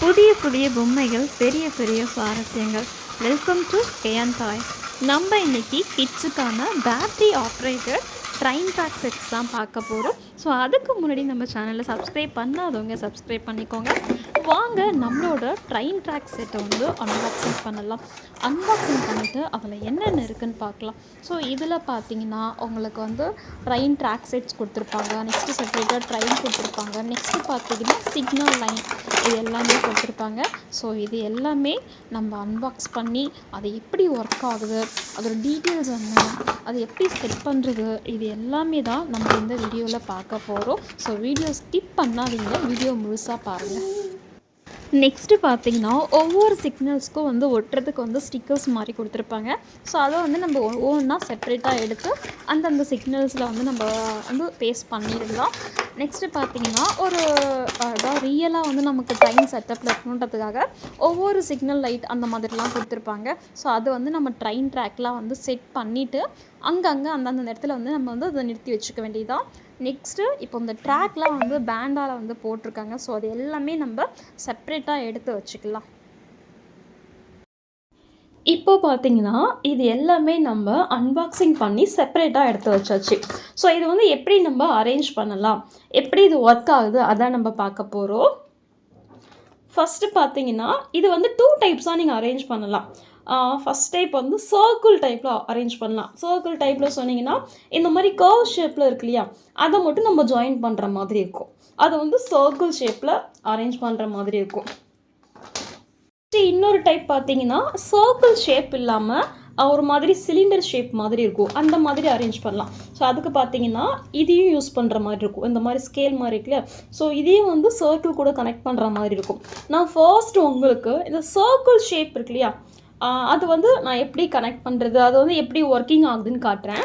புதிய புதிய பொம்மைகள், பெரிய பெரிய சுவாரஸ்யங்கள். Welcome to KN toys. நம்ம இன்னைக்கு கிட்ஸுக்கான battery operated train track sets தான் பார்க்க போகிறோம். ஸோ அதுக்கு முன்னாடி நம்ம சேனலை சப்ஸ்கிரைப் பண்ணாதவங்க சப்ஸ்கிரைப் பண்ணிக்கோங்க. வாங்க நம்மளோட ட்ரெயின் ட்ராக் செட்டை வந்து அன்பாக்சிங் பண்ணலாம். அன்பாக்சிங் பண்ணிவிட்டு அதில் என்னென்ன இருக்குதுன்னு பார்க்கலாம். ஸோ இதில் பார்த்தீங்கன்னா உங்களுக்கு வந்து ட்ரெயின் ட்ராக் செட்ஸ் கொடுத்துருப்பாங்க. நெக்ஸ்ட்டு செப்பரேட்டாக ட்ரெயின் கொடுத்துருப்பாங்க. நெக்ஸ்ட்டு பார்த்தீங்கன்னா சிக்னல் லைன், இது எல்லாமே கொடுத்துருப்பாங்க. ஸோ இது எல்லாமே நம்ம அன்பாக்ஸ் பண்ணி அது எப்படி ஒர்க் ஆகுது, அதோட டீட்டெயில்ஸ் என்ன, அது எப்படி செட் பண்ணுறது, இது எல்லாமே தான் நம்ம இந்த வீடியோவில் பார்க்க போகிறோம். ஸோ வீடியோ ஸ்கிப் பண்ணாதீங்க, வீடியோ முழுசாக பாருங்கள். நெக்ஸ்ட்டு பார்த்தீங்கன்னா ஒவ்வொரு சிக்னல்ஸ்க்கும் வந்து ஒட்டுறதுக்கு வந்து ஸ்டிக்கர்ஸ் மாதிரி கொடுத்துருப்பாங்க. ஸோ அதை வந்து நம்ம ஒவ்வொன்றா செப்ரேட்டாக எடுத்து அந்தந்த சிக்னல்ஸில் வந்து நம்ம வந்து பேஸ்ட் பண்ணிடலாம். நெக்ஸ்ட்டு பார்த்தீங்கன்னா ஒரு அதாவது ரியலாக வந்து நமக்கு ட்ரெயின் செட்டப்பில் இருக்கணுன்றதுக்காக ஒவ்வொரு சிக்னல் லைட் அந்த மாதிரிலாம் கொடுத்துருப்பாங்க. ஸோ அது வந்து நம்ம ட்ரெயின் ட்ராக்லாம் வந்து செட் பண்ணிவிட்டு அங்கங்கே அந்தந்த இடத்துல வந்து நம்ம வந்து அதை நிறுத்தி வச்சுக்க வேண்டியதான். நெக்ஸ்ட்டு இப்போ இந்த ட்ராக்லாம் வந்து பேண்டால் வந்து போட்டிருக்காங்க. ஸோ அது எல்லாமே நம்ம செப்ரேட்டாக எடுத்து வச்சுக்கலாம். இப்போ பார்த்தீங்கன்னா இது எல்லாமே நம்ம அன்பாக்சிங் பண்ணி செப்பரேட்டாக எடுத்து வச்சாச்சு. ஸோ இது வந்து எப்படி நம்ம அரேஞ்ச் பண்ணலாம், எப்படி இது ஒர்க் ஆகுது, அதான் நம்ம பார்க்க போகிறோம். ஃபஸ்ட்டு பார்த்தீங்கன்னா இது வந்து 2 டைப்ஸாக நீங்கள் அரேஞ்ச் பண்ணலாம். ஃபஸ்ட் டைப் வந்து சர்க்கிள் டைப்பில் அரேஞ்ச் பண்ணலாம். சர்க்கிள் டைப்பில் சொன்னீங்கன்னா இந்த மாதிரி கர்வ் ஷேப்பில் இருக்கு இல்லையா, அதை மட்டும் நம்ம ஜாயின் பண்ணுற மாதிரி இருக்கும். அதை வந்து சர்க்கிள் ஷேப்பில் அரேஞ்ச் பண்ணுற மாதிரி இருக்கும். இன்னொரு டைப் பார்த்தீங்கன்னா சர்க்கிள் ஷேப் இல்லாமல் ஒரு மாதிரி சிலிண்டர் ஷேப் மாதிரி இருக்கும், அந்த மாதிரி அரேஞ்ச் பண்ணலாம். ஸோ அதுக்கு பார்த்தீங்கன்னா இதையும் யூஸ் பண்ணுற மாதிரி இருக்கும், இந்த மாதிரி ஸ்கேல் மாதிரி இருக்குல்லையா. ஸோ இதையும் வந்து சர்க்கிள் கூட கனெக்ட் பண்ணுற மாதிரி இருக்கும். நான் ஃபர்ஸ்ட் உங்களுக்கு இந்த சர்க்கிள் ஷேப் இருக்கு இல்லையா, அது வந்து நான் எப்படி கனெக்ட் பண்ணுறது, அது வந்து எப்படி ஒர்க்கிங் ஆகுதுன்னு காட்டுறேன்.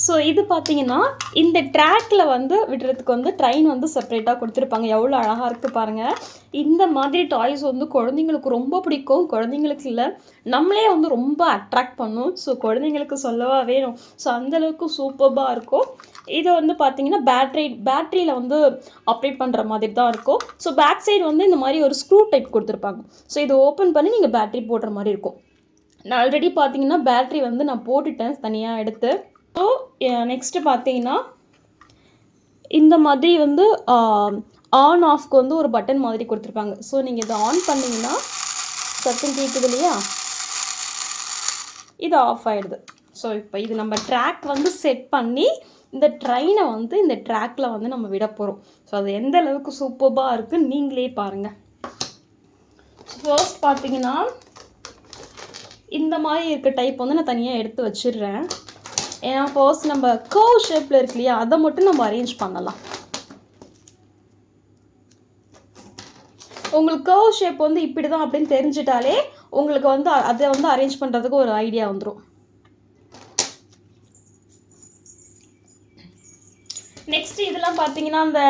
ஸோ இது பார்த்தீங்கன்னா இந்த ட்ராக்கில் வந்து விடுறதுக்கு வந்து ட்ரெயின் வந்து செப்பரேட்டாக கொடுத்துருப்பாங்க. எவ்வளோ அழகாக இருக்குது பாருங்கள். இந்த மாதிரி டாய்ஸ் வந்து குழந்தைங்களுக்கு ரொம்ப பிடிக்கும். குழந்தைங்களுக்கு இல்லை, நம்மளே வந்து ரொம்ப அட்ராக்ட் பண்ணும். ஸோ குழந்தைங்களுக்கு சொல்லவா வேணும். ஸோ அந்தளவுக்கு சூப்பராக இருக்கும். இதை வந்து பார்த்தீங்கன்னா பேட்ரியில் வந்து ஆப்ரேட் பண்ணுற மாதிரி தான் இருக்கும். ஸோ பேக் சைடு வந்து இந்த மாதிரி ஒரு ஸ்க்ரூ டைப் கொடுத்துருப்பாங்க. ஸோ இதை ஓப்பன் பண்ணி நீங்கள் பேட்ரி போடுற மாதிரி இருக்கும். நான் ஆல்ரெடி பார்த்தீங்கன்னா பேட்ரி வந்து நான் போட்டுட்டேன் தனியாக எடுத்து. ஸோ நெக்ஸ்ட்டு பார்த்தீங்கன்னா இந்த மாதிரி வந்து ஆன் ஆஃப்க்கு வந்து ஒரு பட்டன் மாதிரி கொடுத்துருப்பாங்க. ஸோ நீங்கள் இதை ஆன் பண்ணிங்கன்னா சத்தம் கேட்குது இல்லையா, இது ஆஃப் ஆகிடுது. ஸோ இப்போ இது நம்ம ட்ராக் வந்து செட் பண்ணி இந்த ட்ரெயினை வந்து இந்த ட்ராக்கில் வந்து நம்ம விட போகிறோம். ஸோ அது எந்த அளவுக்கு சூப்பராக இருக்குன்னு நீங்களே பாருங்கள். ஃபர்ஸ்ட் பார்த்தீங்கன்னா இந்த மாதிரி இருக்க டைப் வந்து நான் தனியாக எடுத்து வச்சிடுறேன். ஏன்னா ஃபர்ஸ்ட் நம்ம கர்வ் ஷேப்பில் இருக்கு இல்லையா, அதை மட்டும் நம்ம அரேஞ்ச் பண்ணலாம். உங்களுக்கு கர்வ் ஷேப் வந்து இப்படி தான் அப்படின்னு தெரிஞ்சிட்டாலே உங்களுக்கு வந்து அதை வந்து அரேஞ்ச் பண்ணுறதுக்கு ஒரு ஐடியா வந்துடும். நெக்ஸ்ட் இதெல்லாம் பார்த்தீங்கன்னா அந்த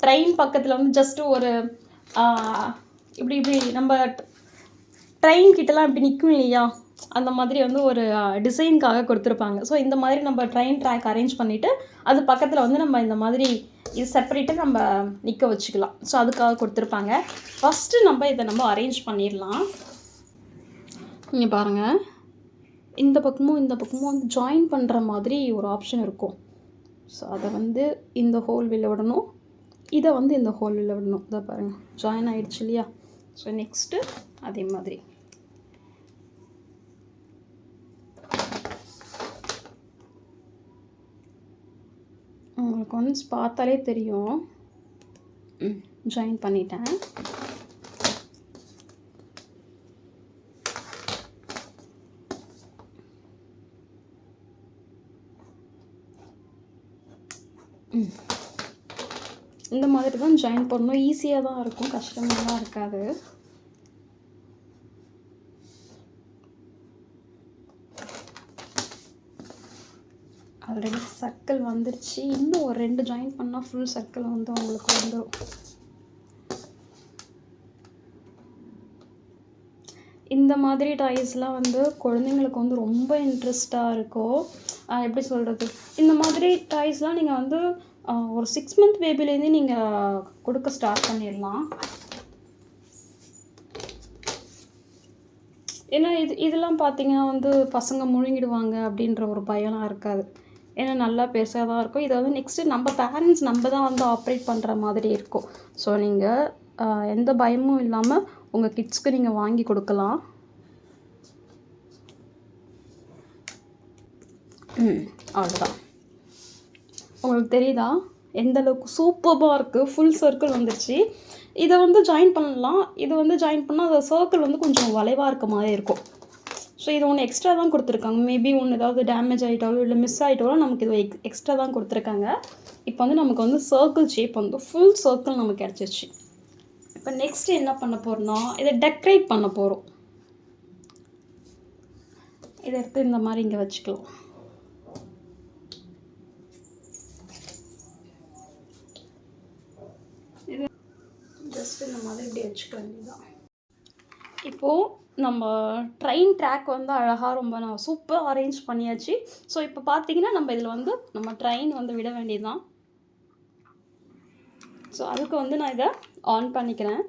ட்ரெயின் பக்கத்தில் வந்து ஜஸ்ட்டு ஒரு இப்படி இப்படி நம்ம ட்ரெயின் கிட்டலாம் இப்படி நிற்கும் இல்லையா, அந்த மாதிரி வந்து ஒரு டிசைனுக்காக கொடுத்துருப்பாங்க. ஸோ இந்த மாதிரி நம்ம ட்ரெயின் ட்ராக் அரேஞ்ச் பண்ணிவிட்டு அது பக்கத்தில் வந்து நம்ம இந்த மாதிரி இது செப்பரேட்டாக நம்ம நிற்க வச்சுக்கலாம். ஸோ அதுக்காக கொடுத்துருப்பாங்க. ஃபஸ்ட்டு நம்ம இதை நம்ம அரேஞ்ச் பண்ணிடலாம். இங்கே பாருங்கள், இந்த பக்கமும் இந்த பக்கமும் வந்து ஜாயின் பண்ணுற மாதிரி ஒரு ஆப்ஷன் இருக்கும். ஸோ அதை வந்து இந்த ஹோல் வெளில விடணும், இதை வந்து இந்த ஹோல் வெளில விடணும். இதை பாருங்கள், ஜாயின் ஆகிடுச்சு இல்லையா. ஸோ நெக்ஸ்ட்டு அதே மாதிரி உங்களுக்கு ஒன்ஸ் பார்த்தாலே தெரியும். ஜாயின் பண்ணிட்டேன். இந்த மாதிரி தான் ஜாயின் பண்ணணும். ஈஸியாக தான் இருக்கும், கஷ்டமாக இருக்காது. ஆல்ரெடி சர்க்கிள் வந்துருச்சு. இன்னும் ஒரு 2 ஜாயின் பண்ணால் ஃபுல் சர்க்கிள் வந்து உங்களுக்கு வந்துடும். இந்த மாதிரி டாய்ஸ்லாம் வந்து குழந்தைங்களுக்கு வந்து ரொம்ப இன்ட்ரெஸ்ட்டாக இருக்கும். எப்படி சொல்கிறது, இந்த மாதிரி டாய்ஸ்லாம் நீங்கள் வந்து ஒரு 6 மந்த் பேபிலேருந்தே நீங்கள் கொடுக்க ஸ்டார்ட் பண்ணிடலாம். ஏன்னா இதெல்லாம் பார்த்தீங்கன்னா வந்து பசங்க முழுங்கிடுவாங்க அப்படின்ற ஒரு பயம்லாம் இருக்காது. ஏன்னா நல்லா பெருசா தான் இருக்கும். இத வந்து நெக்ஸ்ட்டு நம்ம பேரண்ட்ஸ் நம்ம தான் வந்து ஆப்ரேட் பண்ணுற மாதிரி இருக்கும். ஸோ நீங்கள் எந்த பயமும் இல்லாம உங்க கிட்ஸ்க்கு நீங்க வாங்கி கொடுக்கலாம். அவ்வளோதான். உங்களுக்கு தெரியுதா? எந்த அளவுக்கு சூப்பர்பா இருக்குது. ஃபுல் சர்க்கிள் வந்துருச்சு. இத வந்து ஜாயின் பண்ணலாம். இது வந்து ஜாயின் பண்ணா அந்த சர்க்கிள் வந்து கொஞ்சம் வளைவா இருக்க மாரி இருக்கும். ஸோ இது ஒன்று எக்ஸ்ட்ரா தான் கொடுத்துருக்காங்க. மேபி ஒன்று ஏதாவது டேமேஜ் ஆகிட்டாலோ இல்லை மிஸ் ஆகிட்டாலோ நமக்கு இது எக்ஸ்ட்ரா தான் கொடுத்துருக்காங்க. இப்போ வந்து நமக்கு வந்து சர்க்கிள் ஷேப் வந்து ஃபுல் சர்க்கிள் நமக்கு கிடச்சிருச்சு. இப்போ நெக்ஸ்ட்டு என்ன பண்ண போகிறோம்னா இதை டெக்கரேட் பண்ண போகிறோம். இதை எடுத்து இந்த மாதிரி இங்கே வச்சுக்கலாம். இது ஜஸ்ட் இந்த மாதிரி இப்படி வச்சுக்க வேண்டியதுதான். இப்போது நம்ம ட்ரெயின் ட்ராக் வந்து அழகாக ரொம்ப நான் சூப்பராக அரேஞ்ச் பண்ணியாச்சு. ஸோ இப்போ பார்த்தீங்கன்னா நம்ம இதில் வந்து நம்ம ட்ரெயின் வந்து விட வேண்டியதுதான். ஸோ அதுக்கு வந்து நான் இதை ஆன் பண்ணிக்கிறேன்.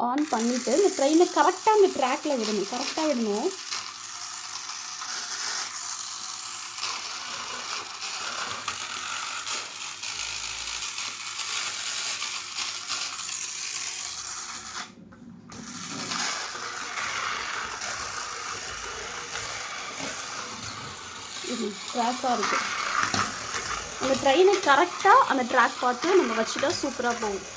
ஆன் பண்ணிவிட்டு இந்த ட்ரெயினை கரெக்டாக அந்த ட்ராக்கில் விடணும். கரெக்டாக விடணும். கிராஸாக இருக்குது. அந்த ட்ரெயினை கரெக்டாக அந்த ட்ராக் பார்த்து நம்ம வச்சுட்டா சூப்பராக போகும்.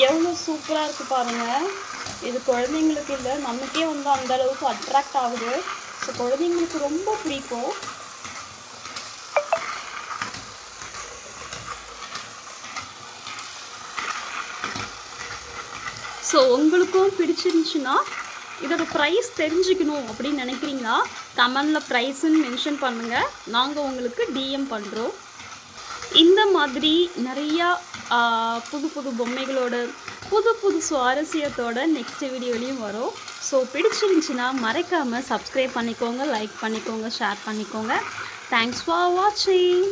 எவ்வளோ சூப்பராக இருக்குது பாருங்கள். இது குழந்தைங்களுக்கு இல்லை, நமக்கே வந்து அந்த அளவுக்கு அட்ராக்ட் ஆகுது. ஸோ குழந்தைங்களுக்கு ரொம்ப பிடிக்கும். ஸோ உங்களுக்கும் பிடிச்சிருந்துச்சுன்னா இதோட ப்ரைஸ் தெரிஞ்சுக்கணும் அப்படின்னு நினைக்கிறீங்களா? கமெண்டில் ப்ரைஸுன்னு மென்ஷன் பண்ணுங்கள். நாங்கள் உங்களுக்கு டிஎம் பண்ணுறோம். இந்த மாதிரி நிறையா புது புது பொம்மைகளோட புது புது சுவாரஸ்யத்தோட நெக்ஸ்ட் வீடியோலையும் வரும். ஸோ பிடிச்சிருந்துச்சுன்னா மறக்காமல் சப்ஸ்கிரைப் பண்ணிக்கோங்க, லைக் பண்ணிக்கோங்க, ஷேர் பண்ணிக்கோங்க. தேங்க்ஸ் ஃபார் வாட்சிங்.